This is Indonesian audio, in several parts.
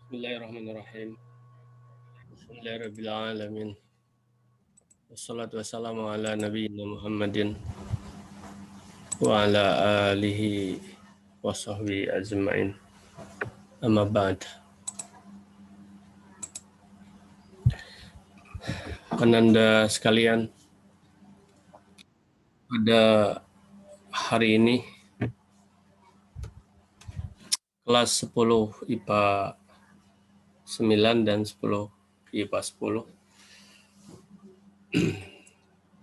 Bismillahirrahmanirrahim. Alhamdulillahirrahmanirrahim. Wassalatu wassalamu ala nabiyyina Muhammadin wa ala alihi wa sahbihi ajma'in. Amma ba'd. Ananda sekalian, pada hari ini kelas 10 IPA 9 dan 10 IPA 10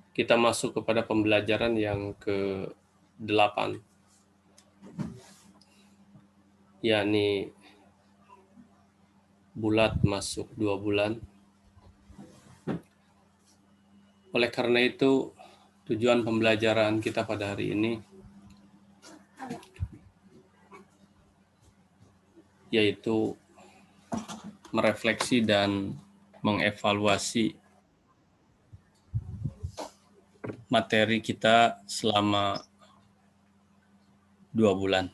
kita masuk kepada pembelajaran yang ke-8, yakni bulat masuk 2 bulan. Oleh karena itu, tujuan pembelajaran kita pada hari ini yaitu merefleksi dan mengevaluasi materi kita selama 2 bulan.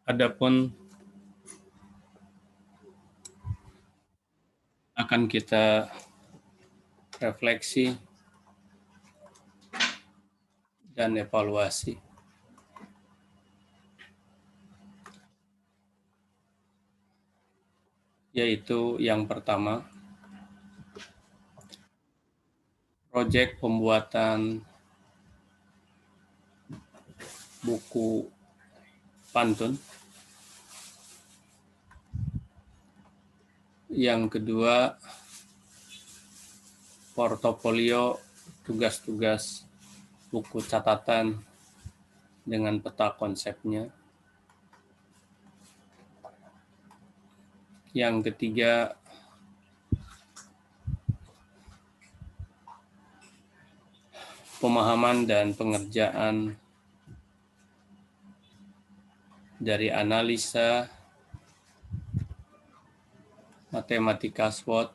Adapun akan kita refleksi dan evaluasi. Yaitu yang pertama, proyek pembuatan buku pantun. Yang kedua, portofolio tugas-tugas buku catatan dengan peta konsepnya. Yang ketiga, pemahaman dan pengerjaan dari analisa matematika SWOT,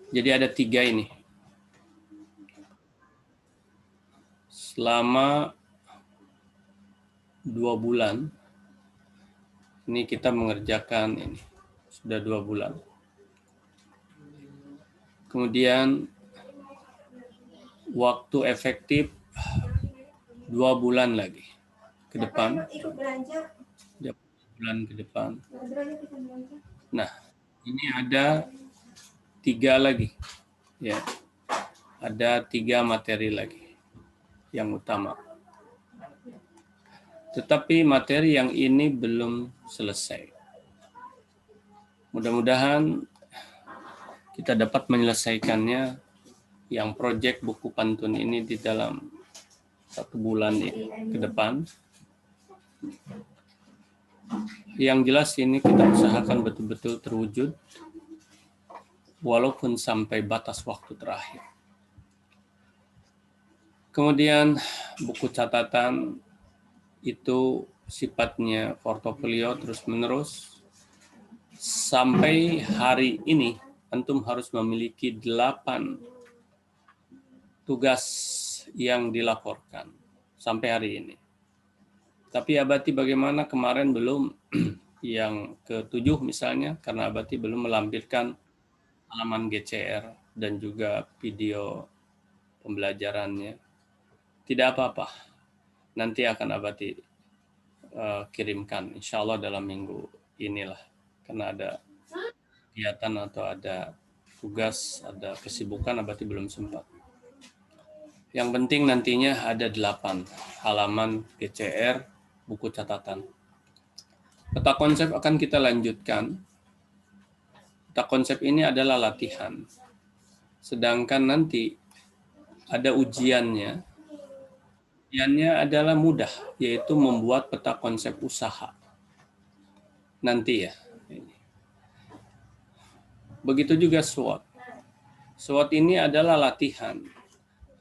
jadi ada 3 ini. Selama 2 bulan, ini kita mengerjakan ini, sudah 2 bulan. Kemudian waktu efektif 2 bulan lagi ke depan. 2 bulan ke depan. Nah, ini ada 3 lagi. Ya. Ada 3 materi lagi yang utama. Tetapi materi yang ini belum selesai. Mudah-mudahan kita dapat menyelesaikannya, yang proyek buku pantun ini di dalam 1 bulan ke depan. Yang jelas ini kita usahakan betul-betul terwujud walaupun sampai batas waktu terakhir. Kemudian buku catatan itu sifatnya portofolio terus-menerus. Sampai hari ini antum harus memiliki 8 tugas yang dilaporkan sampai hari ini. Tapi Abati bagaimana kemarin belum yang ke-7 misalnya, karena Abati belum melampirkan halaman GCR dan juga video pembelajarannya. Tidak apa-apa, nanti akan Abati kirimkan insya Allah dalam minggu inilah, karena ada kegiatan atau ada tugas, ada kesibukan, Abati belum sempat. Yang penting nantinya ada 8 halaman GCR buku catatan. Peta konsep akan kita lanjutkan. Peta konsep ini adalah latihan. Sedangkan nanti ada ujiannya. Ujiannya adalah mudah, yaitu membuat peta konsep usaha. Nanti ya. Begitu juga SWOT. SWOT ini adalah latihan,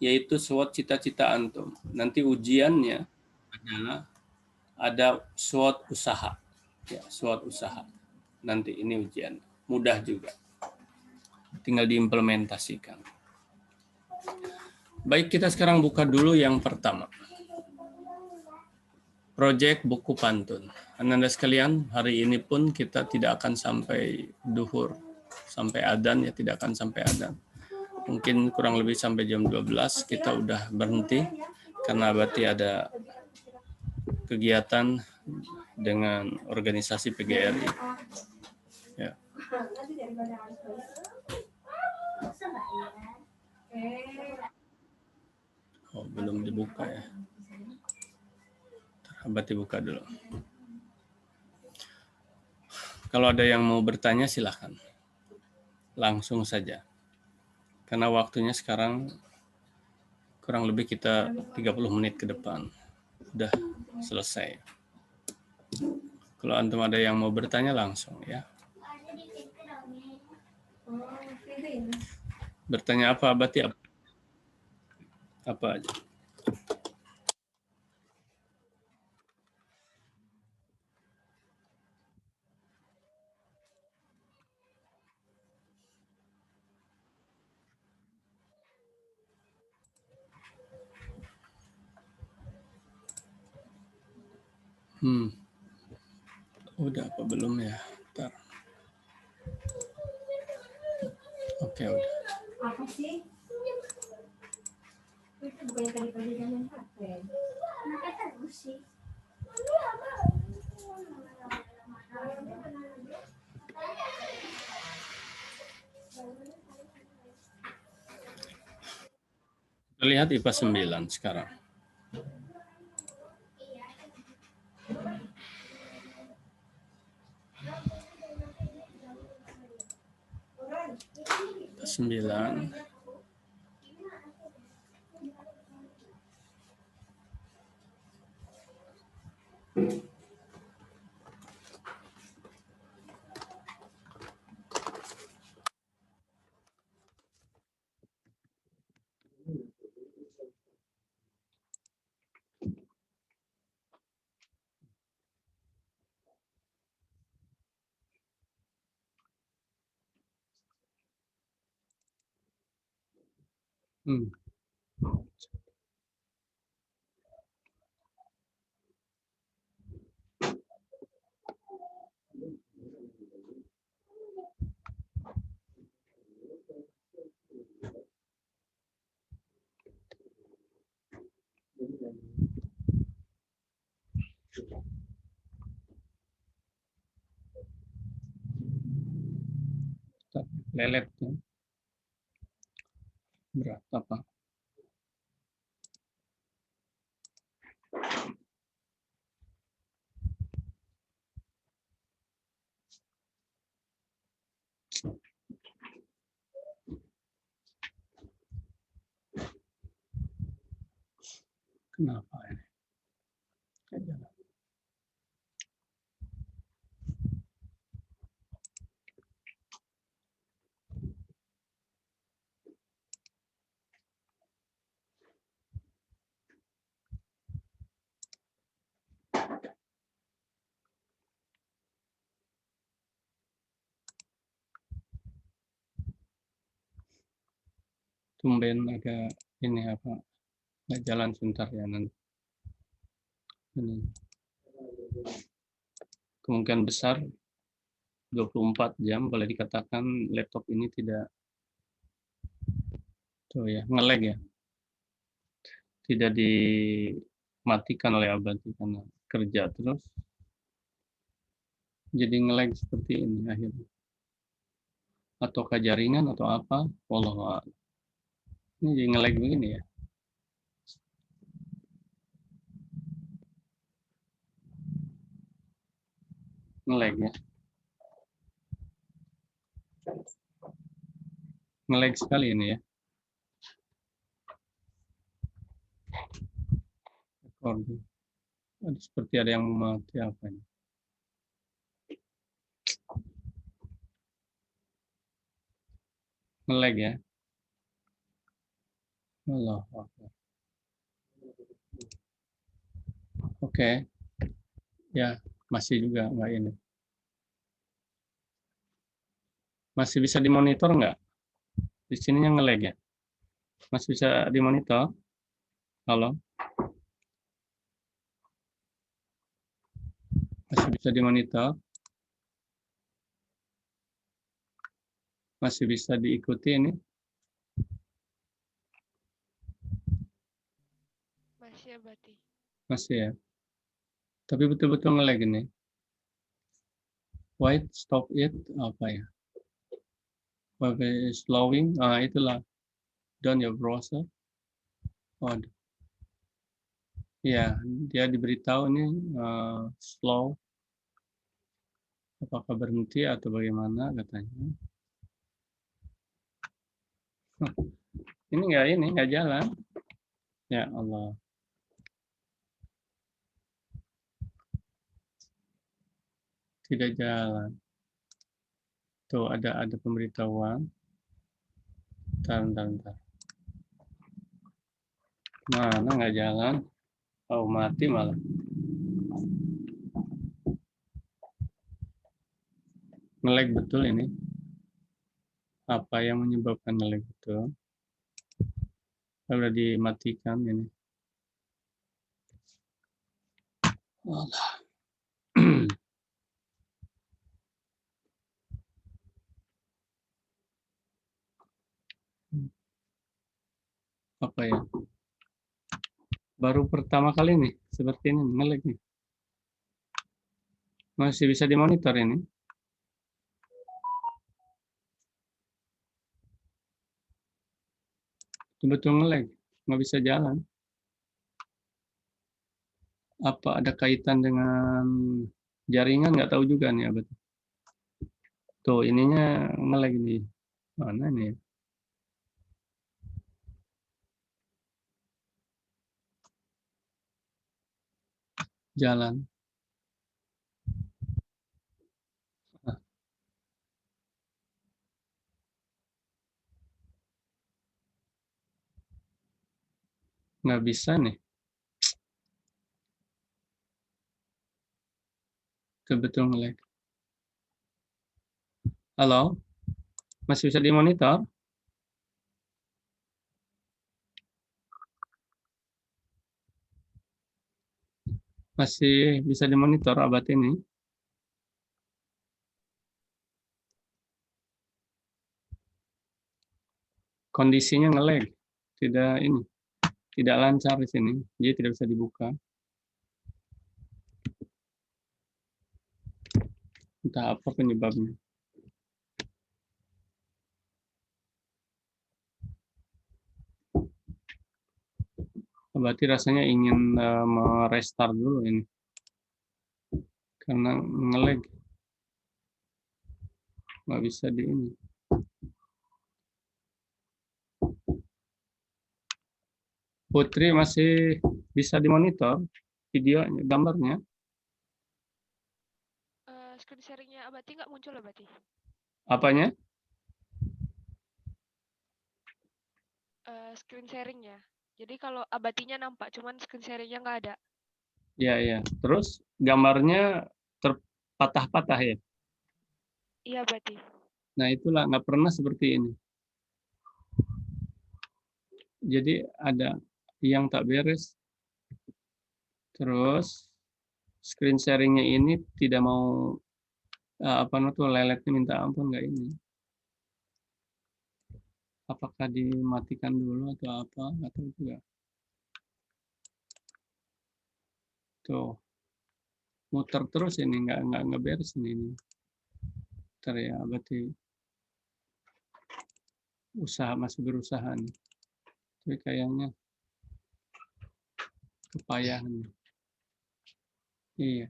yaitu SWOT cita-cita antum. Nanti ujiannya adalah ada SWOT usaha. Ya, SWOT usaha. Nanti ini ujian. Mudah juga. Tinggal diimplementasikan. Baik, kita sekarang buka dulu yang pertama. Proyek buku pantun. Anda sekalian, hari ini pun kita tidak akan sampai duhur, sampai adzan ya, tidak akan sampai adzan. Mungkin kurang lebih sampai jam 12 kita udah berhenti karena berarti ada kegiatan dengan organisasi PGRI. Ya. Oh, belum dibuka ya. Berarti buka dulu. Kalau ada yang mau bertanya silahkan. Langsung saja. Karena waktunya sekarang kurang lebih kita 30 menit ke depan. Udah selesai. Kalau antum ada yang mau bertanya langsung ya. Bertanya apa berarti apa? Apa aja? Udah apa belum ya? Bentar. Oke, udah. Apa sih? Itu bukan kali-kali jangan pakai. Kenapa terus sih? Kita lihat IPA 9 sekarang. IPA 9. Lelet tuh. Berapa Pak? Kenapa ini? Tumben agak ini apa? Nggak jalan sebentar ya nanti. Ini. Kemungkinan besar 24 jam boleh dikatakan laptop ini tidak tuh ya, nge-lag ya. Tidak dimatikan oleh Abadi karena kerja terus. Jadi nge-lag seperti ini akhirnya. Ataukah jaringan atau apa? Wallahu a'lam. Ini jadi nge-lag begini ya. Nge-lag ya. Nge-lag sekali ini ya. Recording. Seperti ada yang mati apa ini. Nge-lag ya. Allah. Oke. Ya, masih juga nggak ini. Masih bisa dimonitor nggak? Di sininya nge-lag ya? Masih bisa dimonitor? Halo? Masih bisa dimonitor? Masih bisa diikuti ini? Masih ya berarti. Masih ya? Tapi betul-betul nge-lag ini. Why stop it? Apa ya? Why slowing? Ah, itulah. Down your browser. Oh, ya, dia diberitahu ini slow. Apakah berhenti atau bagaimana katanya? Ini nggak jalan. Ya Allah. Tidak jalan. Tuh ada pemberitahuan. Bentar. Mana nggak jalan? Oh, mati malah. Nge-lag betul ini. Apa yang menyebabkan nge-lag betul? Sudah dimatikan ini. Allah. Apa ya? Baru pertama kali nih seperti ini nge-lag nih. Masih bisa dimonitor ini. Betul nge-lag, nggak bisa jalan. Apa ada kaitan dengan jaringan? Nggak tahu juga nih abad. Tuh ininya nge-lag nih. Mana nih? Jalan. Ah, nggak bisa nih. Betul nge-lag. Halo? Masih bisa dimonitor? Masih bisa dimonitor abad ini? Kondisinya nge-lag. Tidak lancar di sini. Jadi tidak bisa dibuka. Entah apa penyebabnya. Berarti rasanya ingin merestart dulu ini. Karena nge-lag. Nggak bisa di ini. Putri masih bisa dimonitor videonya, gambarnya. Screen sharingnya Abati nggak muncul ya berarti? Apanya? Screen sharingnya. Jadi kalau Abatinya nampak, cuman screen sharingnya nggak ada. Ya. Terus gambarnya terpatah-patah ya. Iya berarti. Nah itulah nggak pernah seperti ini. Jadi ada yang tak beres. Terus screen sharingnya ini tidak mau apa tuh leletnya minta ampun nggak ini. Apakah dimatikan dulu atau apa? Nggak tahu juga. Tuh muter terus ini nggak beres ini. Ntar ya berarti masih berusaha nih. Tapi kayaknya kepayahan. Iya,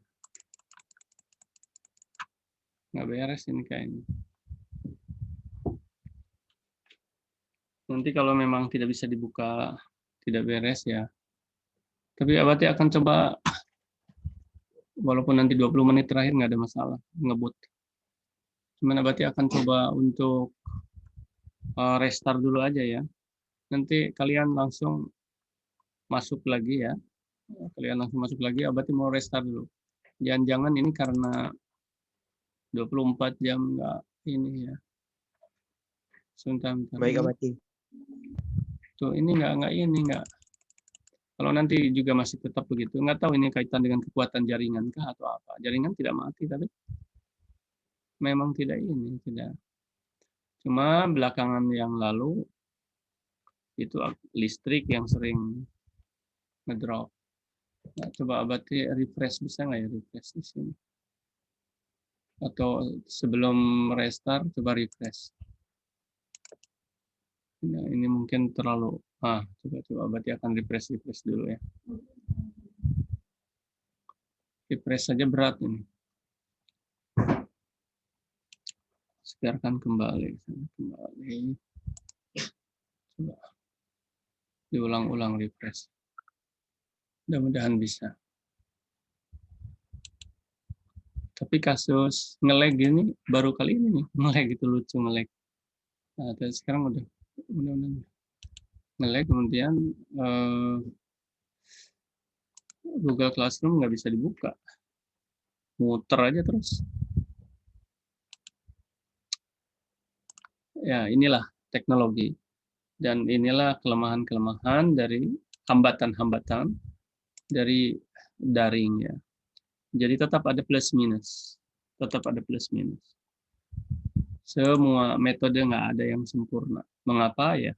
nggak beres ini kayaknya. Nanti kalau memang tidak bisa dibuka, tidak beres ya. Tapi Abati akan coba, walaupun nanti 20 menit terakhir nggak ada masalah, ngebut. Cuman Abati akan coba untuk restart dulu aja ya. nanti kalian langsung masuk lagi ya. Kalian langsung masuk lagi, berarti mau restart dulu. Jangan-jangan ini karena 24 jam nggak ini ya. Sebentar. Baik, Abati. Tuh, ini nggak. Kalau nanti juga masih tetap begitu, nggak tahu ini kaitan dengan kekuatan jaringan kah atau apa. Jaringan tidak mati, tapi memang tidak. Cuma belakangan yang lalu itu listrik yang sering ngedrop. Nah, coba Abati refresh, bisa nggak ya refresh di sini? Atau sebelum restart coba refresh. Nah, ini mungkin terlalu coba berarti akan refresh dulu ya. Refresh saja berat ini. Biarkan kembali. Coba diulang-ulang refresh. Mudah-mudahan bisa. Tapi kasus nge-lag ini baru kali ini nih, nge-lag itu lucu nge-lag. Nah, tapi sekarang udah nge-lag, kemudian Google Classroom nggak bisa dibuka. Muter aja terus. Ya, inilah teknologi. Dan inilah kelemahan-kelemahan dari hambatan-hambatan dari daring ya. Jadi tetap ada plus minus. Semua metode nggak ada yang sempurna. Mengapa ya?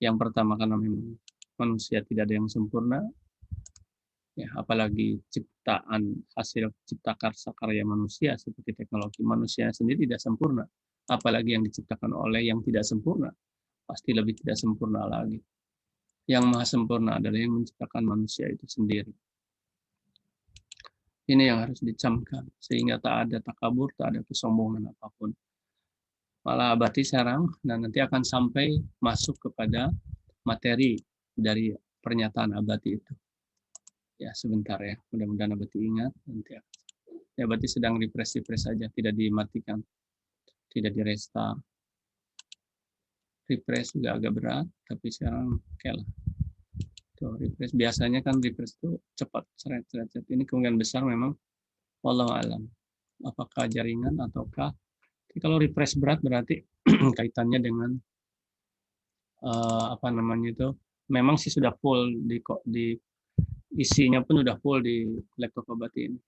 Yang pertama karena memang manusia tidak ada yang sempurna. Ya, apalagi ciptaan hasil cipta karya manusia seperti teknologi, manusia sendiri tidak sempurna. Apalagi yang diciptakan oleh yang tidak sempurna, pasti lebih tidak sempurna lagi. Yang maha sempurna adalah yang menciptakan manusia itu sendiri. Ini yang harus dicamkan, sehingga tak ada takabur, tak ada kesombongan apapun. Malah Abati sekarang, dan nanti akan sampai masuk kepada materi dari pernyataan Abati itu. Ya, sebentar ya, mudah-mudahan Abati ingat. Nanti ya, Abati sedang refresh saja, tidak dimatikan, tidak di restart. Refresh juga agak berat, tapi sekarang oke lah. Tuh, refresh. Biasanya kan refresh itu cepat, seret. Ini kemungkinan besar memang wallahu alam. Apakah jaringan ataukah? Kalau refresh berat berarti kaitannya dengan apa namanya itu? Memang sih sudah full di isinya pun sudah full di laptop Abati ini.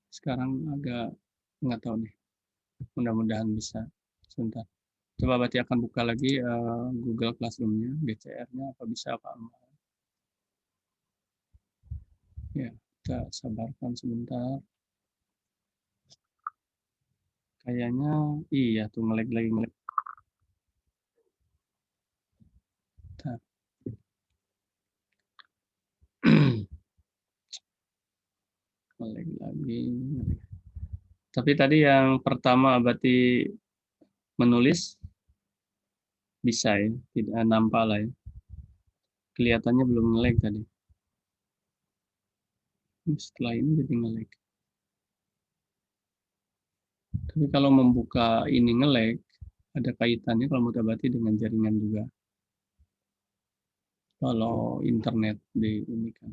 Sekarang agak nggak tahu nih. Mudah-mudahan bisa. Sebentar. Coba Abati akan buka lagi Google Classroom-nya, GCR-nya, apa bisa apa enggak. Ya, kita sabarkan sebentar. Kayaknya iya tuh nge-lag lagi. Nge-lag lagi. Tapi tadi yang pertama Abati menulis bisa ya, tidak nampak lah ya. Kelihatannya belum nge-lag tadi. Setelah ini jadi nge-lag. Tapi kalau membuka ini nge-lag, ada kaitannya kalau menurut Abati dengan jaringan juga. Kalau internet di ini kan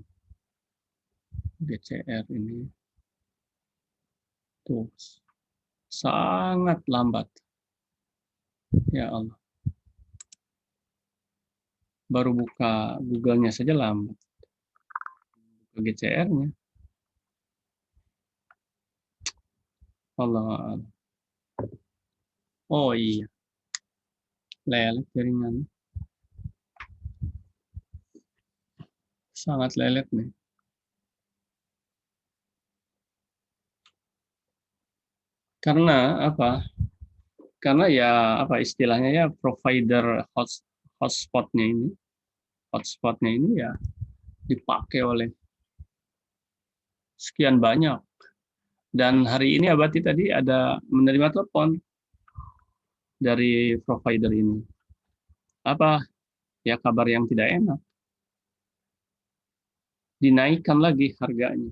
GCR ini tuh sangat lambat. Ya Allah. Baru buka Google-nya saja lambat. Buka GCR-nya. Allah. Oh iya. Lelet jaringan. Sangat lelet nih. Karena apa? Karena ya apa istilahnya ya provider hotspotnya ini ya dipakai oleh sekian banyak. Dan hari ini Abati tadi ada menerima telepon dari provider ini. Apa? Ya kabar yang tidak enak. Dinaikkan lagi harganya.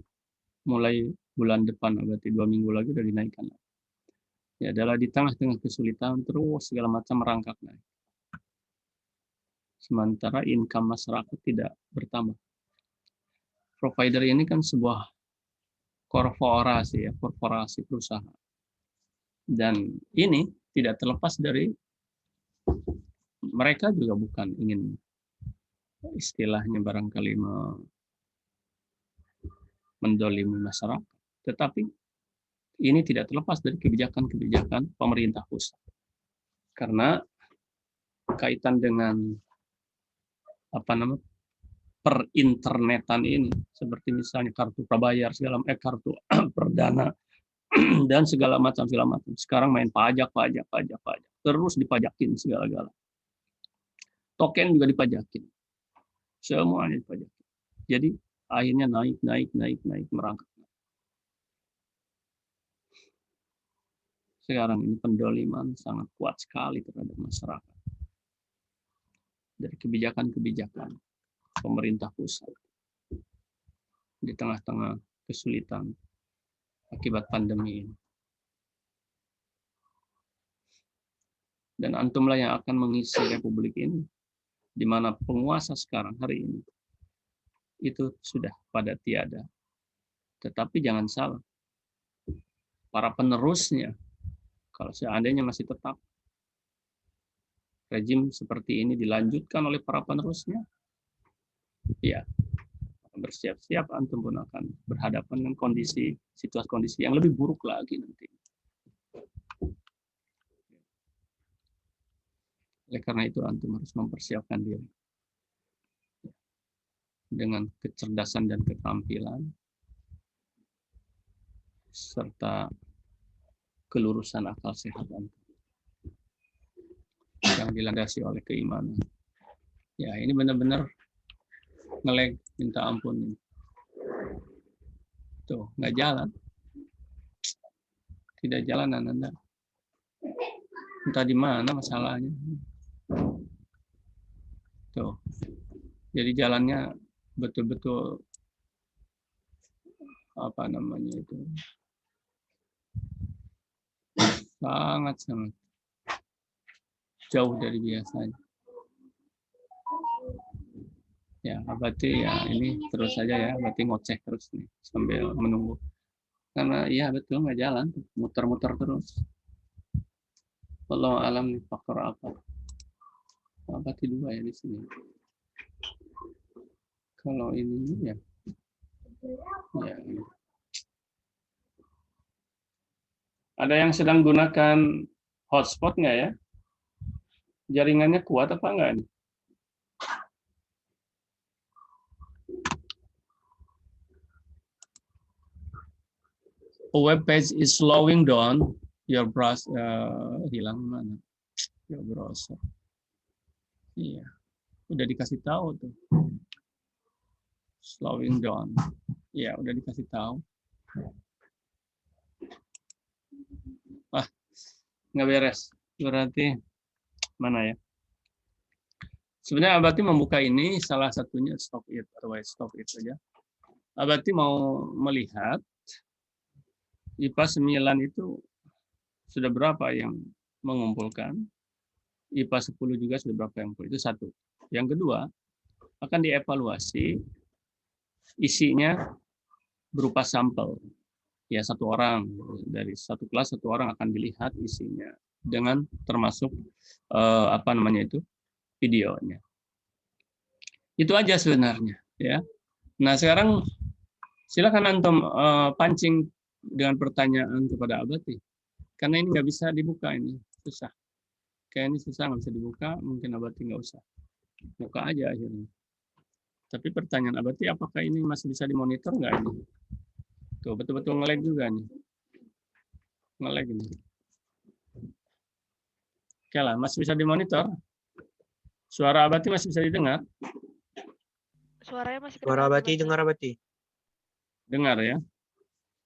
Mulai bulan depan, berarti 2 minggu lagi udah dinaikkan. Ya adalah di tengah-tengah kesulitan terus segala macam merangkak naik. sementara income masyarakat tidak bertambah. Provider ini kan sebuah korporasi ya, korporasi perusahaan. Dan ini tidak terlepas dari mereka juga bukan ingin istilahnya barangkali mendolimi masyarakat, tetapi ini tidak terlepas dari kebijakan-kebijakan pemerintah pusat. Karena kaitan dengan perinternetan ini, seperti misalnya kartu prabayar, kartu perdana, dan segala macam. Sekarang main pajak, terus dipajakin segala-gala. Token juga dipajakin, semuanya dipajakin. Jadi akhirnya naik merangkak. Sekarang ini pendoliman sangat kuat sekali terhadap masyarakat dari kebijakan-kebijakan pemerintah pusat di tengah-tengah kesulitan akibat pandemi ini. Dan antumlah yang akan mengisi republik ini, di mana penguasa sekarang hari ini itu sudah pada tiada. Tetapi jangan salah, para penerusnya, kalau seandainya masih tetap rejim seperti ini dilanjutkan oleh para penerusnya, ya bersiap-siap antum pun akan berhadapan dengan situasi kondisi yang lebih buruk lagi nanti. Oleh karena itu antum harus mempersiapkan diri dengan kecerdasan dan keterampilan serta kelurusan akal sehat antum yang dilandasi oleh keimanan. Ya, ini benar-benar ngelag minta ampun. Tuh, nggak jalan. Tidak jalan Anda. Entah di mana masalahnya. Tuh. Jadi jalannya betul-betul sangat jauh dari biasanya. Ya, berarti ya ini terus saja ya, berarti ngoceh terus nih sambil menunggu. Karena iya betul nggak jalan, muter-muter terus. Wallahu alam nih faktor apa? Berarti 2 ya di sini. Kalau ini ya. Ya. Ada yang sedang gunakan hotspot nggak ya? Jaringannya kuat apa enggak nih? A web page is slowing down your browser. Hilang mana? Your browser. Iya, udah dikasih tahu tuh. Slowing down. Iya, udah dikasih tahu. Nggak beres. Berarti mana ya? Sebenarnya Abati membuka ini salah satunya stop it atau stop it saja. Abati mau melihat IPA 9 itu sudah berapa yang mengumpulkan. IPA 10 juga sudah berapa yang mengumpulkan. Itu satu. Yang kedua, akan dievaluasi isinya berupa sampel. Ya, satu orang dari satu kelas, satu orang akan dilihat isinya dengan termasuk videonya. Itu aja sebenarnya, ya. Nah, sekarang silakan antum pancing dengan pertanyaan kepada Abati. Karena ini nggak bisa dibuka, ini susah. Kayak ini susah, nggak bisa dibuka, mungkin Abati nggak usah. Buka aja akhirnya. Tapi pertanyaan Abati, apakah ini masih bisa dimonitor nggak ini? Tuh, betul-betul nge-lag juga nih. Nge-lag ini. Oke lah, masih bisa dimonitor. Suara Abati masih bisa didengar. Suaranya masih Suara Abati dengar Abati. Dengar ya.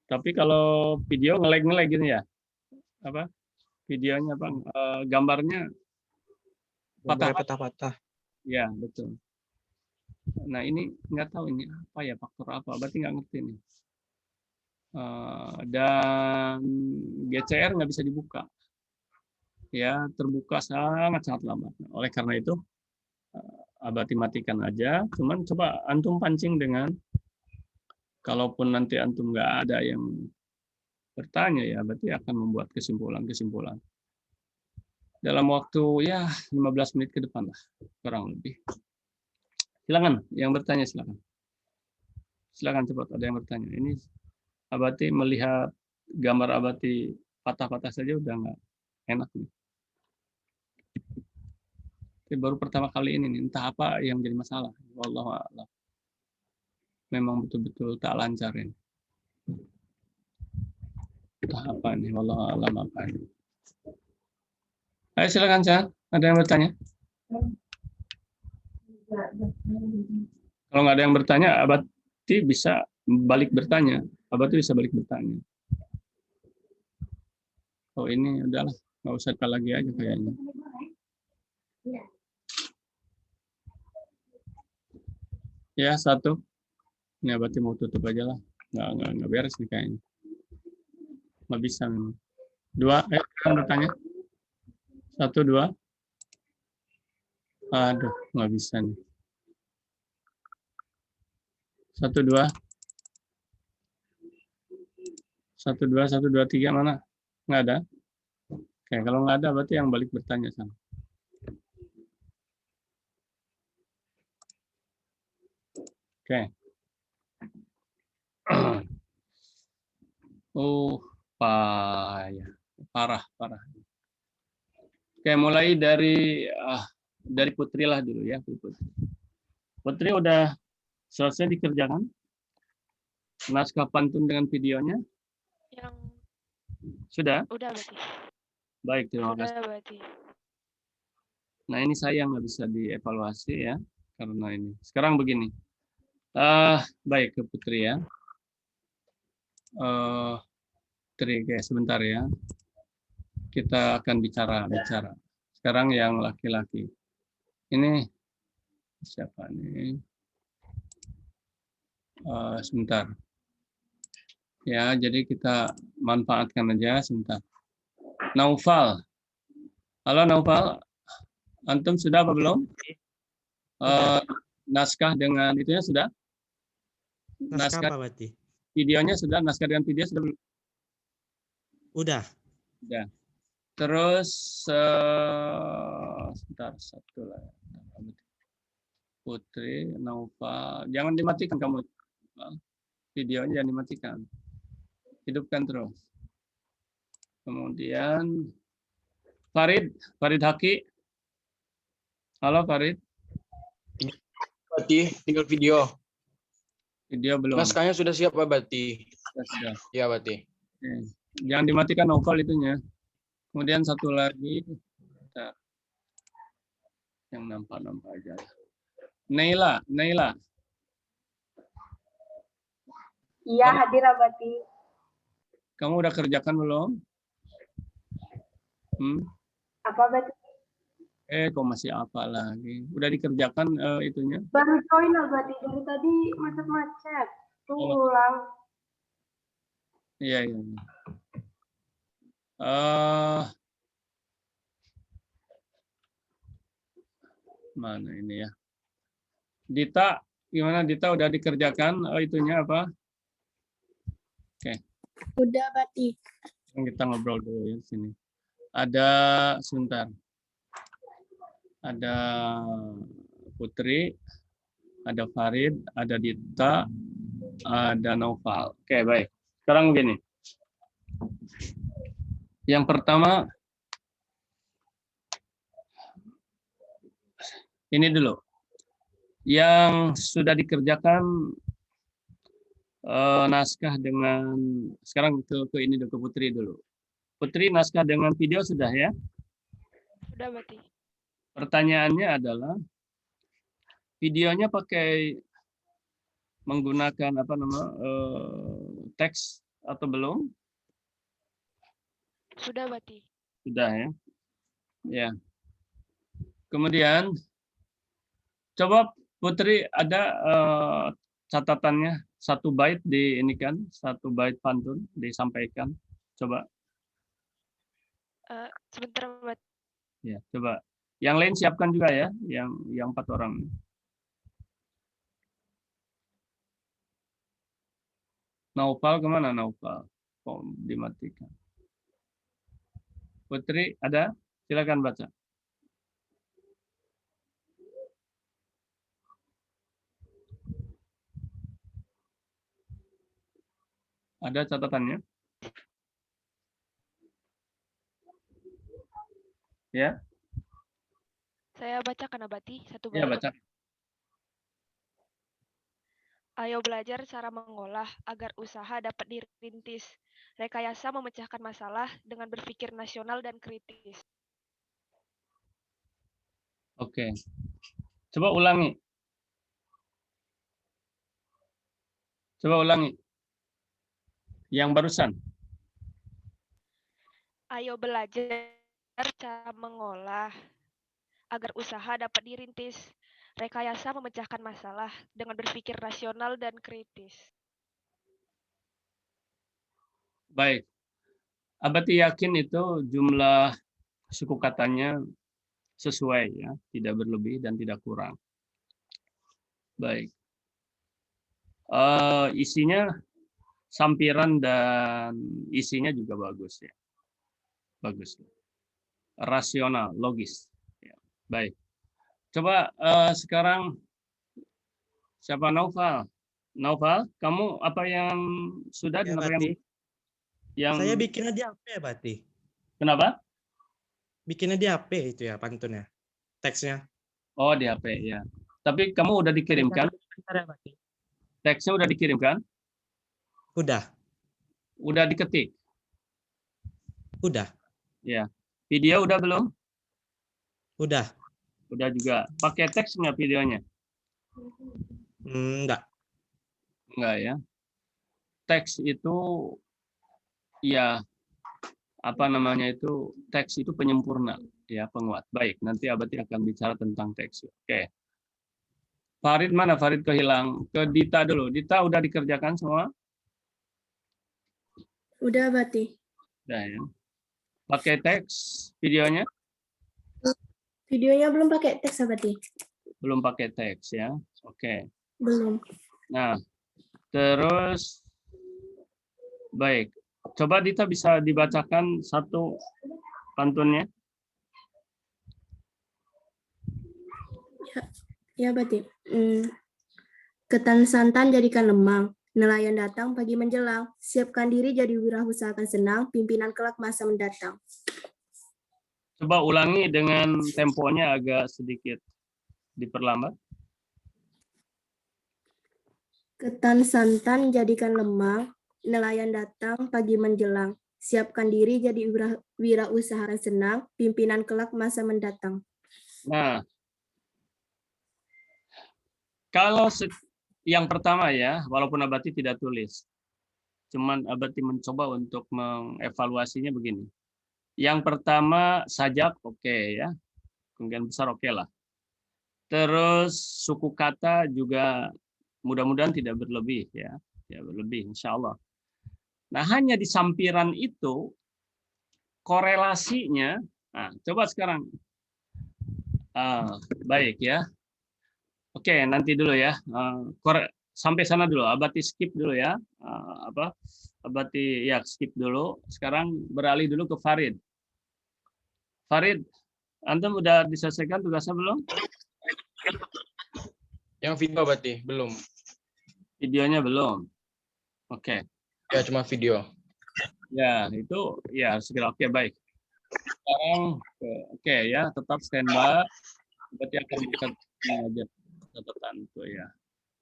Tapi kalau video nge-lag gitu ya. Apa? Videonya Bang, gambarnya patah-patah. Ya, betul. Nah, ini nggak tahu ini apa ya, faktor apa. Berarti nggak ngerti nih. Dan GCR nggak bisa dibuka. Ya, terbuka sangat-sangat lambat. Oleh karena itu, Abati matikan aja. Cuman coba antum pancing dengan, kalaupun nanti antum nggak ada yang bertanya ya, berarti akan membuat kesimpulan-kesimpulan. Dalam waktu ya 15 menit ke depan lah, kurang lebih. Silakan, yang bertanya silakan. Silakan cepat, ada yang bertanya. Ini Abati melihat gambar Abati patah-patah saja udah nggak enak nih. Tapi baru pertama kali ini nih, entah apa yang jadi masalah. Wallahu a'lam. Memang betul-betul tak lancar ini. Entah apa ini, wallahu a'lam apa ini. Ayo silakan, Chan. Ada yang bertanya? Kalau nggak ada yang bertanya, Abati bisa balik bertanya. Abati bisa balik bertanya. Oh ini udahlah, nggak usah lagi aja kayaknya. Ya satu, ini Abati mau tutup aja lah. Nggak beres nih kayaknya. Nggak bisa memang. Dua, kan bertanya. Satu, dua. Aduh, nggak bisa nih. Satu, dua. Satu, dua, tiga, mana? Nggak ada? Oke, kalau nggak ada, berarti yang balik bertanya sama. Oke. Oh, parah. Oke, mulai dari Putri lah dulu ya. Putri udah selesai dikerjakan? Naskah pantun dengan videonya? Yang Sudah? udah berarti. Baik, terima kasih. Sudah berarti. Nah, ini saya nggak bisa dievaluasi ya, karena ini. Sekarang begini. Baik, ke Putri ya. Putri, sebentar ya. Kita akan bicara. Sekarang yang laki-laki. Ini siapa nih? Sebentar. Ya, jadi kita manfaatkan aja sebentar. Naufal. Halo Naufal. Antum sudah apa belum? Naskah dengan itunya sudah? Naskah apa berarti? Videonya sudah? Naskah dengan video sudah belum? Udah. Sudah. Terus sebentar satu lah. Putri, Naufal. Jangan dimatikan kamu. Videonya jangan dimatikan. Hidupkan terus. Kemudian Farid Haki. Halo Farid. Bati, tinggal video. Video belum. Naskahnya sudah siap Pak Bati. Sudah. Ya Bati. Oke. Jangan dimatikan Naufal itunya. Kemudian satu lagi. Bentar. Yang nampak aja. Neila. Iya, hadir Abati. Kamu udah kerjakan belum? Apa Abati? Kok masih apa lagi? Udah dikerjakan itunya? Baru join Abati, dari tadi macet-macet. Tuh ulang. Iya. Mana ini ya? Dita, gimana Dita udah dikerjakan itunya apa? Oke. Udah Abati. Kita ngobrol dulu ya di sini. Ada sebentar. Ada Putri, ada Farid, ada Dita, ada Naufal. Oke, baik. Sekarang begini. Yang pertama, ini dulu. Yang sudah dikerjakan naskah dengan, sekarang ke ini dulu, ke Putri dulu. Putri, naskah dengan video sudah ya? Sudah berarti. Pertanyaannya adalah, videonya pakai menggunakan teks atau belum? Sudah berarti. Sudah ya. Ya. Kemudian coba Putri ada catatannya 1 bait di ini kan, 1 bait pantun disampaikan. Coba. Sebentar Mbak. Ya, coba Yang lain siapkan juga ya, yang 4 orang. Naufal kemana Naufal? Kok dimatikan? Putri ada? Silakan baca. Ada catatannya? Ya, Saya bacakan Abati satu ya bait. baca. Ayo belajar cara mengolah agar usaha dapat dirintis. Rekayasa memecahkan masalah dengan berpikir nasional dan kritis. Oke. Coba ulangi. Coba ulangi. Yang barusan. Ayo belajar cara mengolah agar usaha dapat dirintis. Rekayasa memecahkan masalah dengan berpikir rasional dan kritis. Baik. Abati yakin itu jumlah suku katanya sesuai ya, tidak berlebih dan tidak kurang. Baik. Isinya sampiran dan isinya juga bagus ya. Bagus. Rasional, logis. Ya. Baik. Coba sekarang siapa Naufal? Naufal, kamu apa yang sudah Ya, dan apa Bati. yang Saya bikinnya di HP ya, Bati. kenapa? Bikinnya di HP itu ya pantunnya. Teksnya. Oh, di HP ya. Tapi kamu udah dikirimkan? Bentar ya, Bati. Teksnya udah dikirimkan? Udah. Udah diketik? Udah. Ya. Video udah belum? Udah. Udah juga. Pakai teks nggak videonya? Enggak. Enggak ya. Teks itu ya apa namanya itu, teks itu penyempurna ya, penguat. Baik, nanti Abati akan bicara tentang teks. Oke. Farid mana? Farid kehilang. Ke Dita dulu. Dita udah dikerjakan semua? Udah, Bati. Udah ya. Pakai teks videonya? Videonya belum pakai teks, Bati. Belum pakai teks ya. Oke. Belum. Nah, terus baik. Coba Dita bisa dibacakan satu pantunnya. Ya, Bati. Ketan santan jadikan lemang. Nelayan datang pagi menjelang. Siapkan diri jadi wirausahawan senang. Pimpinan kelak masa mendatang. Coba ulangi dengan temponya agak sedikit diperlambat. Ketan santan jadikan lemang. Nelayan datang pagi menjelang. Siapkan diri jadi wirausahawan senang. Pimpinan kelak masa mendatang. Nah, kalau yang pertama ya, walaupun Abati tidak tulis, cuman Abati mencoba untuk mengevaluasinya begini. Yang pertama sajak oke ya, kemungkinan besar oke lah. Terus suku kata juga mudah-mudahan tidak berlebih ya, tidak berlebih insya Allah. Nah hanya di sampiran itu korelasinya, nah coba sekarang, baik ya. Oke, nanti dulu ya. Sampai sana dulu. Abati skip dulu ya. Abati ya skip dulu. Sekarang beralih dulu ke Farid. Farid, antum udah diselesaikan tugasnya belum? Yang video berarti belum. Videonya belum. Oke. Ya cuma video. Ya, itu ya segera oke baik. Sekarang oke ya, tetap standby. Berarti akan kita aja catatan tuh ya.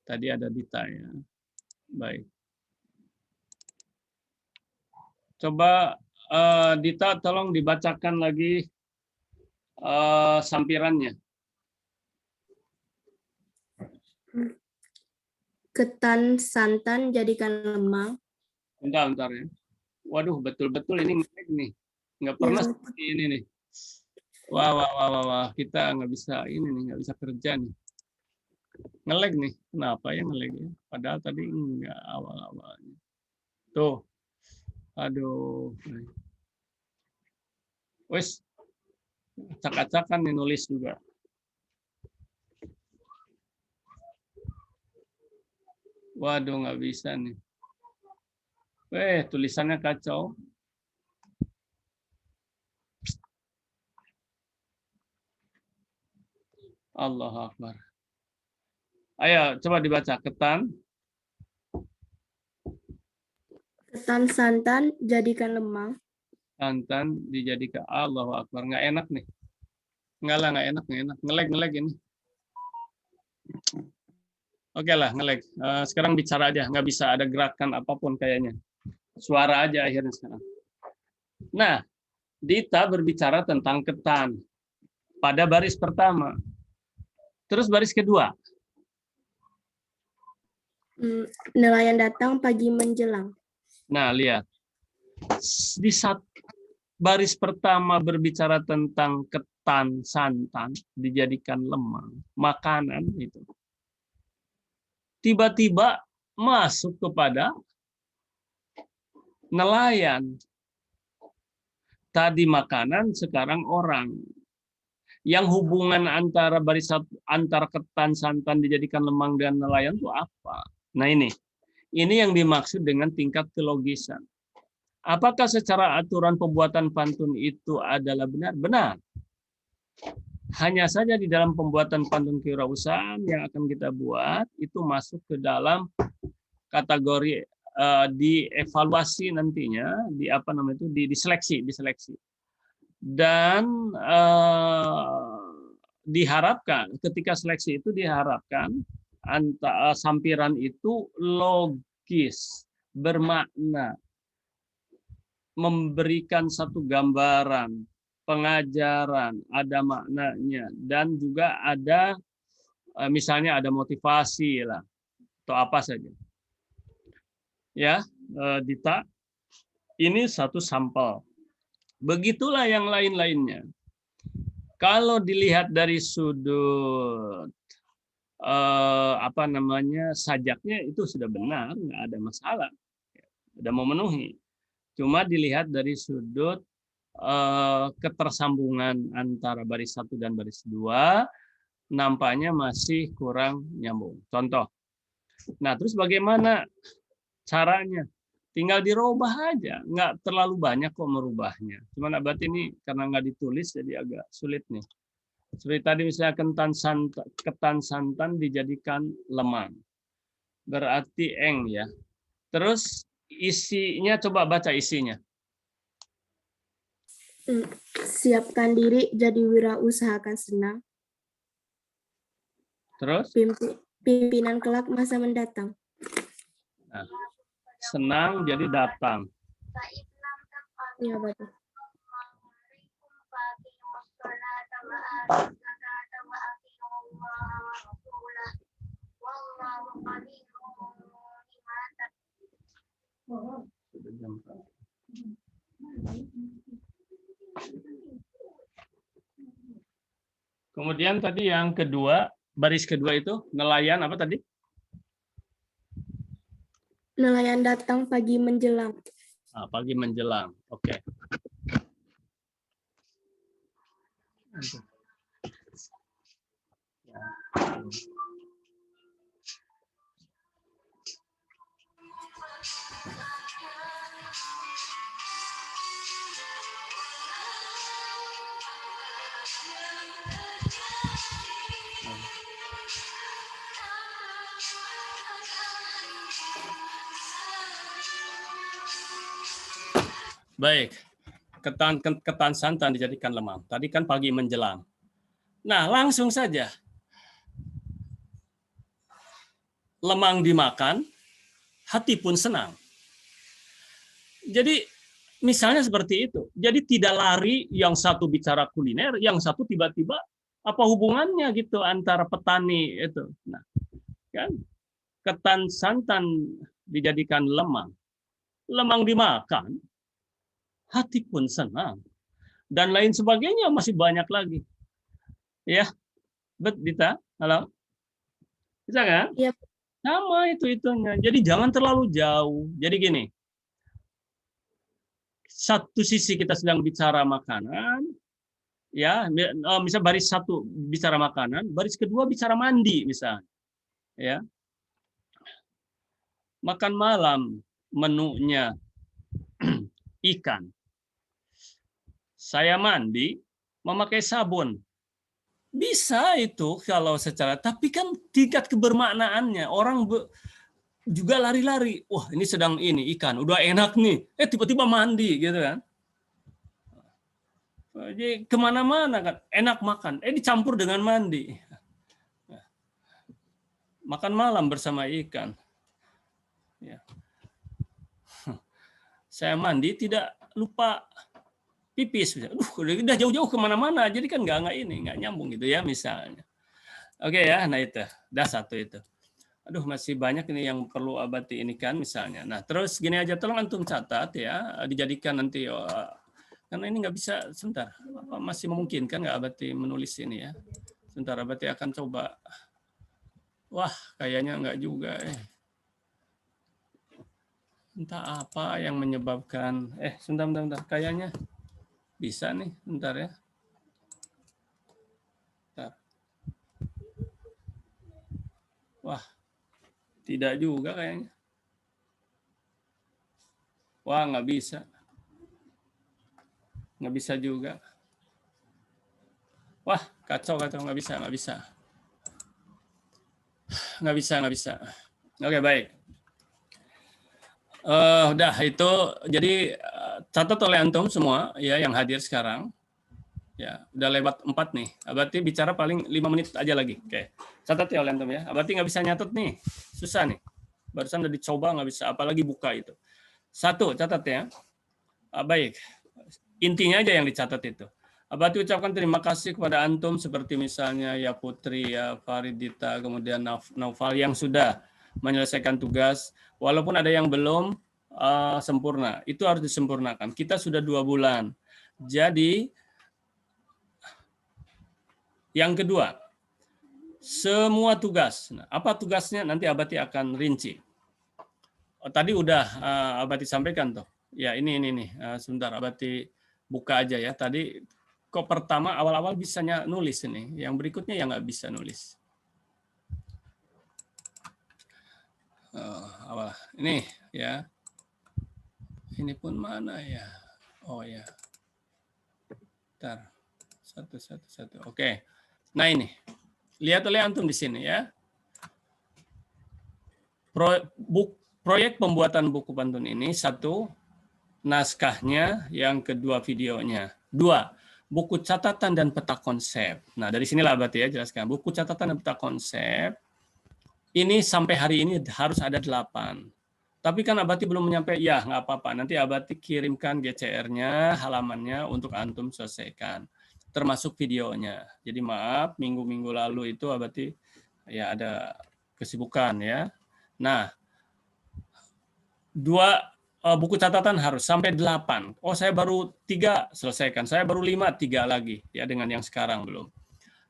Tadi ada Dita ya. Baik. Coba Dita tolong dibacakan lagi sampirannya. Ketan santan jadikan lemang. Bentar ya. Waduh, betul-betul ini ngelag nih. Nggak pernah seperti ini nih. Wah. Kita nggak bisa ini nih, nggak bisa kerja nih. Ngelag nih. Kenapa ya ngelag ya? Padahal tadi enggak awal-awalnya. Tuh. Aduh. Wes. Acak-acakan nih nulis juga. Waduh, nggak bisa nih. Tulisannya kacau. Allahu Akbar. Ayo, coba dibaca. Ketan santan jadikan lemang. santan dijadikan. Allahu Akbar. Nggak enak nih. Nggak lah, nggak enak. Ngelag ini. Oke lah, ngelag. Sekarang bicara aja. Nggak bisa ada gerakan apapun kayaknya. Suara aja akhirnya sekarang. Nah, Dita berbicara tentang ketan pada baris pertama. Terus baris kedua. Nelayan datang pagi menjelang. Nah, lihat. Di saat baris pertama berbicara tentang ketan santan dijadikan lemang, makanan itu. Tiba-tiba masuk kepada nelayan. Tadi makanan, sekarang orang. Yang hubungan antara antara ketan santan dijadikan lemang dan nelayan itu apa? Nah ini yang dimaksud dengan tingkat kelogisan. Apakah secara aturan pembuatan pantun itu adalah benar? Benar. Hanya saja di dalam pembuatan pantun kewirausahaan yang akan kita buat itu masuk ke dalam kategori dievaluasi nantinya, diseleksi. Dan diharapkan ketika seleksi itu diharapkan sampiran itu logis, bermakna, memberikan satu gambaran, pengajaran, ada maknanya, dan juga ada misalnya ada motivasi lah atau apa saja. Ya, Dita, ini satu sampel. Begitulah yang lain-lainnya. Kalau dilihat dari sudut sajaknya itu sudah benar, nggak ada masalah, sudah memenuhi. Cuma dilihat dari sudut ketersambungan antara baris 1 dan baris 2, nampaknya masih kurang nyambung. Contoh. Nah, terus bagaimana caranya? Tinggal dirubah aja, nggak terlalu banyak kok merubahnya. Cuman abad ini karena nggak ditulis jadi agak sulit nih. Seperti tadi misalnya ketan santan dijadikan lemang. Berarti eng ya. Terus isinya, coba baca isinya. Siapkan diri jadi wirausahakan senang. Terus? Pimpinan kelak masa mendatang. Nah, senang jadi datang. Ya, betul. Kemudian tadi yang kedua, baris kedua itu nelayan apa tadi? Nelayan datang pagi menjelang. Nah, pagi menjelang. Oke. Baik, ketan santan dijadikan lemang. Tadi kan pagi menjelang. Nah, langsung saja. Lemang dimakan, hati pun senang. Jadi, misalnya seperti itu. Jadi tidak lari, yang satu bicara kuliner, yang satu tiba-tiba apa hubungannya gitu antara petani itu. Nah, kan ketan santan dijadikan lemang. Lemang dimakan, hati pun senang, dan lain sebagainya masih banyak lagi. Ya, Dita, halo, bisa kan? Iya. Sama itunya. Jadi jangan terlalu jauh. Jadi gini, satu sisi kita sedang bicara makanan, Ya, misal baris 1 bicara makanan, baris kedua bicara mandi misalnya. Ya. Makan malam menunya ikan. Saya mandi memakai sabun. Bisa itu kalau secara, tapi kan tingkat kebermaknaannya orang juga lari-lari. Wah, ini sedang ini ikan, udah enak nih. Tiba-tiba mandi gitu kan. Jadi kemana-mana kan enak makan. Dicampur dengan mandi. Makan malam bersama ikan. Ya. Saya mandi tidak lupa pipis. Udah jauh-jauh kemana-mana. Jadi kan nggak nyambung gitu ya misalnya. Oke ya, nah itu. Dah satu itu. Aduh, masih banyak ini yang perlu Abati ini kan misalnya. Nah, terus gini aja, tolong antum catat ya, dijadikan nanti, karena ini nggak bisa, sebentar, masih memungkinkan nggak Abati menulis ini ya? Sebentar, Abati akan coba. Wah, kayaknya nggak juga. Entah apa yang menyebabkan, sebentar, kayaknya bisa nih, bentar ya. Bentar. Wah. Tidak juga kayaknya. Wah, nggak bisa. Nggak bisa juga. Wah, kacau, nggak bisa. Nggak bisa. Oke, baik. Udah, itu jadi catat oleh antum semua ya yang hadir sekarang. Ya, udah lewat 4 nih. Abati bicara paling 5 menit aja lagi. Oke. Catat ya oleh antum ya. Abati nggak bisa nyatet nih. Susah nih. Barusan udah dicoba nggak bisa, apalagi buka itu. 1, catat ya. Baik. Intinya aja yang dicatat itu. Abati ucapkan terima kasih kepada antum seperti misalnya ya Putri, ya Faridita, kemudian Naufal yang sudah menyelesaikan tugas. Walaupun ada yang belum sempurna, itu harus disempurnakan. Kita sudah 2 bulan. Jadi yang kedua, semua tugas. Nah, apa tugasnya nanti Abati akan rinci. Tadi udah Abati sampaikan tuh. Ya ini nih. Sebentar Abati buka aja ya. Tadi kok pertama awal-awal bisanya nulis ini. Yang berikutnya ya nggak bisa nulis. Awal ini ya. Ini pun mana ya? Oh ya. Bentar. Satu. Oke. Nah ini, lihat oleh antum di sini ya. Proyek pembuatan buku pantun ini 1, naskahnya, yang kedua videonya. 2, buku catatan dan peta konsep. Nah dari sinilah Abati ya jelaskan. Buku catatan dan peta konsep ini sampai hari ini harus ada 8. Tapi kan Abati belum menyampaikan, ya nggak apa-apa. Nanti Abati kirimkan GCR-nya, halamannya untuk antum selesaikan. Termasuk videonya. Jadi maaf, minggu-minggu lalu itu Abati ya ada kesibukan ya. Nah, 2 buku catatan harus sampai 8. Oh, saya baru 3 selesaikan. Saya baru 5, 3 lagi ya dengan yang sekarang belum.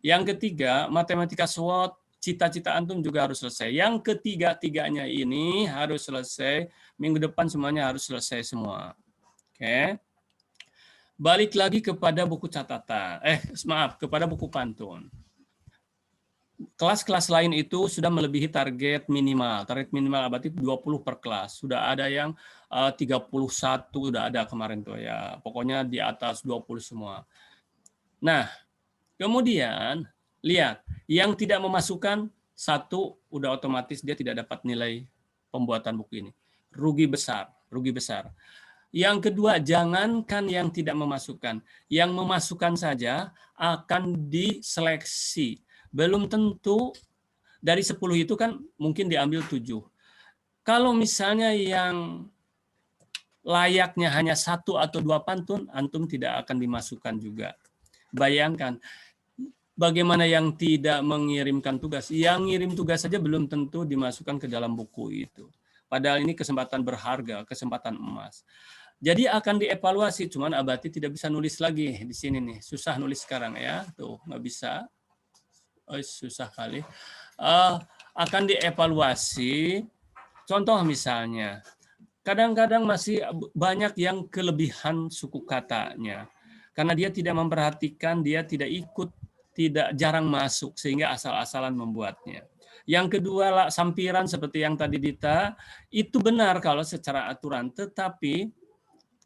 Yang ketiga, matematika SWOT, cita-cita antum juga harus selesai. Yang ketiga-tiganya ini harus selesai. Minggu depan semuanya harus selesai semua. Oke. Balik lagi kepada buku catatan. Kepada buku pantun. Kelas-kelas lain itu sudah melebihi target minimal. Target minimal Abati 20 per kelas. Sudah ada yang 31 sudah ada kemarin tuh ya. Pokoknya di atas 20 semua. Nah, kemudian lihat, yang tidak memasukkan 1 udah otomatis dia tidak dapat nilai pembuatan buku ini. Rugi besar. Yang kedua, jangankan yang tidak memasukkan. Yang memasukkan saja akan diseleksi. Belum tentu dari 10 itu kan mungkin diambil 7. Kalau misalnya yang layaknya hanya 1 atau 2 pantun, antum tidak akan dimasukkan juga. Bayangkan, bagaimana yang tidak mengirimkan tugas. Yang ngirim tugas saja belum tentu dimasukkan ke dalam buku itu. Padahal ini kesempatan berharga, kesempatan emas. Jadi akan dievaluasi, cuman Abati tidak bisa nulis lagi di sini nih. Susah nulis sekarang ya, tuh nggak bisa. Susah kali. Akan dievaluasi. Contoh misalnya, kadang-kadang masih banyak yang kelebihan suku katanya. Karena dia tidak memperhatikan, dia tidak ikut, tidak jarang masuk, sehingga asal-asalan membuatnya. Yang kedua, sampiran seperti yang tadi Dita, itu benar kalau secara aturan, tetapi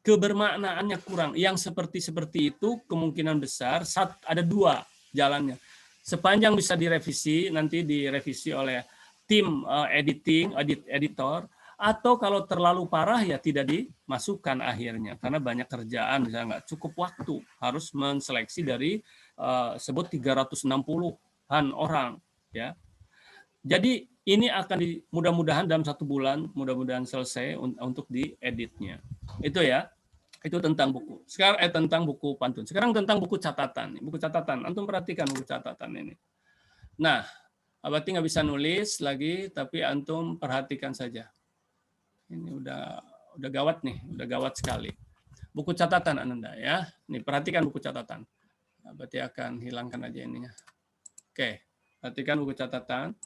kebermaknaannya kurang. Yang seperti itu kemungkinan besar ada dua jalannya. Sepanjang bisa direvisi, nanti direvisi oleh tim editor, atau kalau terlalu parah ya tidak dimasukkan akhirnya, karena banyak kerjaan, misalnya nggak cukup waktu, harus menseleksi dari sebut 360-an orang, ya. Jadi ini akan mudah-mudahan dalam 1 bulan, mudah-mudahan selesai untuk dieditnya. Itu ya. Itu tentang buku. Sekarang tentang buku pantun. Sekarang tentang buku catatan. Buku catatan. Antum perhatikan buku catatan ini. Nah, Abati nggak bisa nulis lagi, tapi antum perhatikan saja. Ini udah gawat nih, udah gawat sekali. Buku catatan Ananda ya. Nih perhatikan buku catatan. Abati akan hilangkan aja ininya. Oke, perhatikan buku catatan.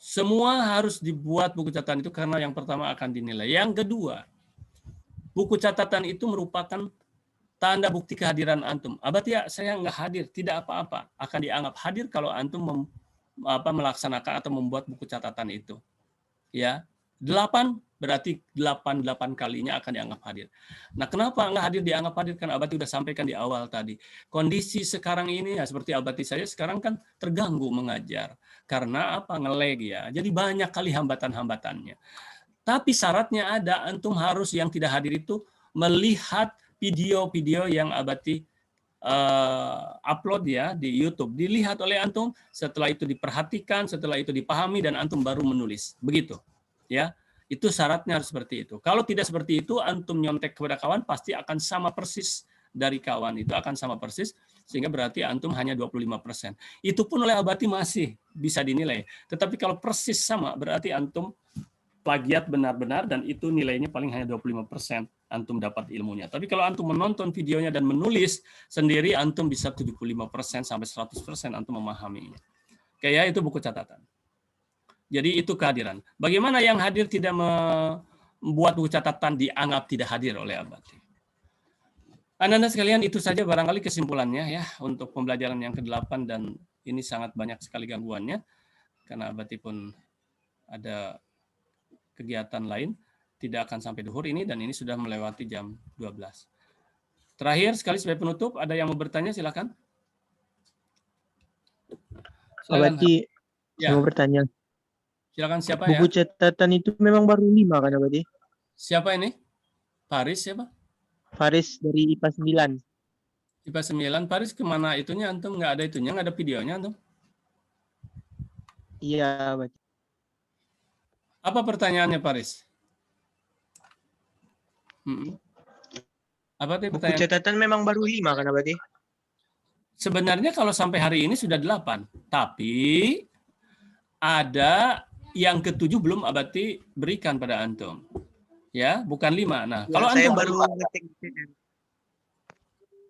Semua harus dibuat buku catatan itu karena yang pertama akan dinilai. Yang kedua, buku catatan itu merupakan tanda bukti kehadiran antum. Abati ya, saya nggak hadir, tidak apa-apa. Akan dianggap hadir kalau antum melaksanakan atau membuat buku catatan itu. Ya, 8 berarti 8 kalinya akan dianggap hadir. Nah, kenapa nggak hadir dianggap hadir? Kan Abati sudah sampaikan di awal tadi. Kondisi sekarang ini ya seperti Abati saya sekarang kan terganggu mengajar. Karena apa? Nge-lag ya. Jadi banyak kali hambatan-hambatannya. Tapi syaratnya ada, antum harus yang tidak hadir itu melihat video-video yang Abati upload ya di YouTube. Dilihat oleh antum, setelah itu diperhatikan, setelah itu dipahami, dan antum baru menulis. Begitu. Ya, itu syaratnya harus seperti itu. Kalau tidak seperti itu, antum nyontek kepada kawan, pasti akan sama persis dari kawan. Itu akan sama persis, sehingga berarti antum hanya 25%. Itu pun oleh Abati masih bisa dinilai. Tetapi kalau persis sama, berarti antum plagiat benar-benar, dan itu nilainya paling hanya 25% antum dapat ilmunya. Tapi kalau antum menonton videonya dan menulis sendiri, antum bisa 75% sampai 100% antum memahaminya. Oke ya, itu buku catatan. Jadi itu kehadiran. Bagaimana yang hadir tidak membuat buku catatan dianggap tidak hadir oleh Abati? Anda sekalian, itu saja barangkali kesimpulannya ya untuk pembelajaran yang ke-8, dan ini sangat banyak sekali gangguannya karena Abati pun ada kegiatan lain, tidak akan sampai duhur ini, dan ini sudah melewati jam 12. Terakhir sekali sebagai penutup, ada yang mau bertanya, silakan. Abati, ya. saya mau bertanya. Silakan, siapa Buku ya? catatan itu memang baru 5 kan Abati? Siapa ini? Faris siapa? Faris dari IPA 9. IPA 9. Faris kemana itunya? Antum nggak ada itunya, nggak ada videonya antum? Iya, Abati. Apa pertanyaannya, Faris? Apa Buku catatan memang baru 5 kan Abati? Sebenarnya kalau sampai hari ini sudah 8, tapi ada yang ke-7 belum Abati berikan pada antum. Ya, bukan 5. Nah, Ya, kalau saya antum baru ngetik.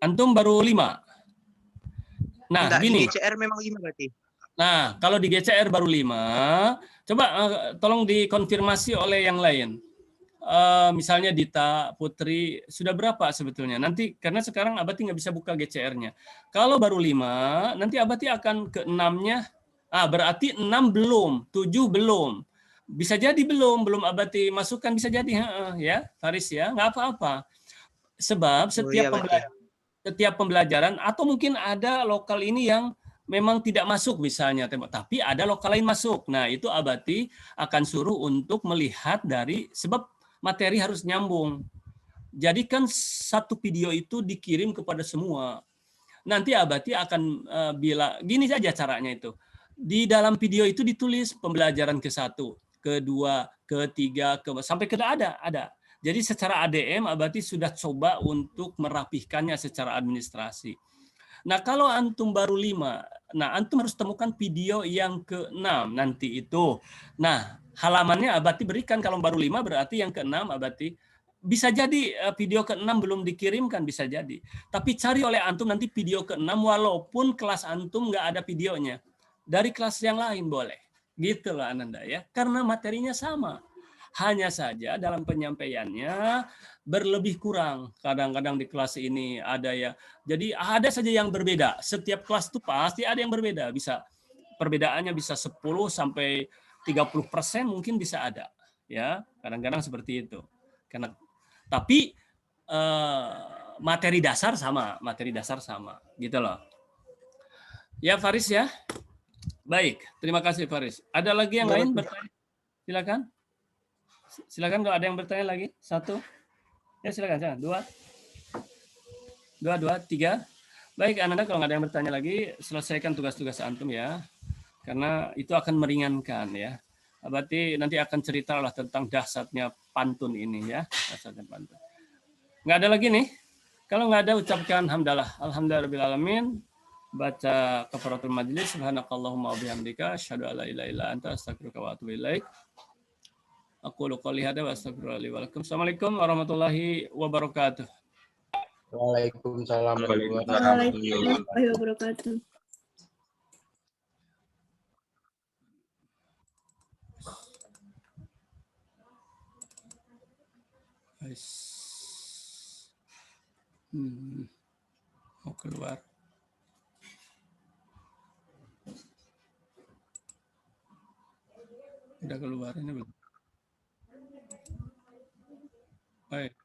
Antum baru 5. Nah, Enggak, gini. di GCR memang 5 berarti. Nah, kalau di GCR baru 5, coba tolong dikonfirmasi oleh yang lain. Misalnya Dita, Putri, sudah berapa sebetulnya? Nanti, karena sekarang Abati nggak bisa buka GCR-nya. Kalau baru 5, nanti Abati akan ke 6-nya. Berarti 6 belum, 7 belum. Bisa jadi belum Abati masukkan, bisa jadi. Ya, Faris ya, nggak apa-apa. Sebab setiap pembelajaran, atau mungkin ada lokal ini yang memang tidak masuk misalnya, tapi ada lokal lain masuk. Nah, itu Abati akan suruh untuk melihat dari, sebab materi harus nyambung. Jadi kan satu video itu dikirim kepada semua. Nanti Abati akan bilang, gini saja caranya itu. Di dalam video itu ditulis pembelajaran ke-1, ke-2, ke-3, sampai ke-ada. Jadi secara ADM Abati sudah coba untuk merapihkannya secara administrasi. Nah, kalau antum baru 5, nah antum harus temukan video yang ke-6 nanti itu. Nah, halamannya Abati berikan. Kalau baru 5 berarti yang ke-6 Abati. Bisa jadi video ke-6 belum dikirimkan, bisa jadi. Tapi cari oleh antum nanti video ke-6 walaupun kelas antum nggak ada videonya. Dari kelas yang lain boleh. Gitu loh Ananda ya. Karena materinya sama. Hanya saja dalam penyampaiannya berlebih kurang. Kadang-kadang di kelas ini ada ya. Jadi ada saja yang berbeda. Setiap kelas itu pasti ada yang berbeda. Bisa perbedaannya bisa 10 sampai 30% mungkin bisa ada. Ya, kadang-kadang seperti itu. Tapi materi dasar sama, gitu loh. Ya Faris ya. Baik, terima kasih Faris. Ada lagi yang Ya, lain Bapak. bertanya? Silakan. Silakan kalau ada yang bertanya lagi. 1. Ya silakan, jangan. 2, 3. Baik, Anda kalau nggak ada yang bertanya lagi, selesaikan tugas-tugas antum ya. Karena itu akan meringankan ya. Berarti nanti akan ceritalah tentang dahsyatnya pantun ini ya. Dahsyatnya pantun. Nggak ada lagi nih? Kalau nggak ada, ucapkan hamdalah. Alhamdulillahirrahmanirrahim. Baca kafaratul majlis. Subhanakallahumma wa bihamdika. Asyhadu an la ilaha illa anta astaghfiruka wa atubu ilaik. Aqulu qouli hadza wa astaghfirullaha li wa lakum. Assalamualaikum warahmatullahi wabarakatuh. Waalaikumsalam warahmatullahi Waalaikumsalam warahmatullahi wabarakatuh. Mau keluar. Udah keluar ini belum? Baik.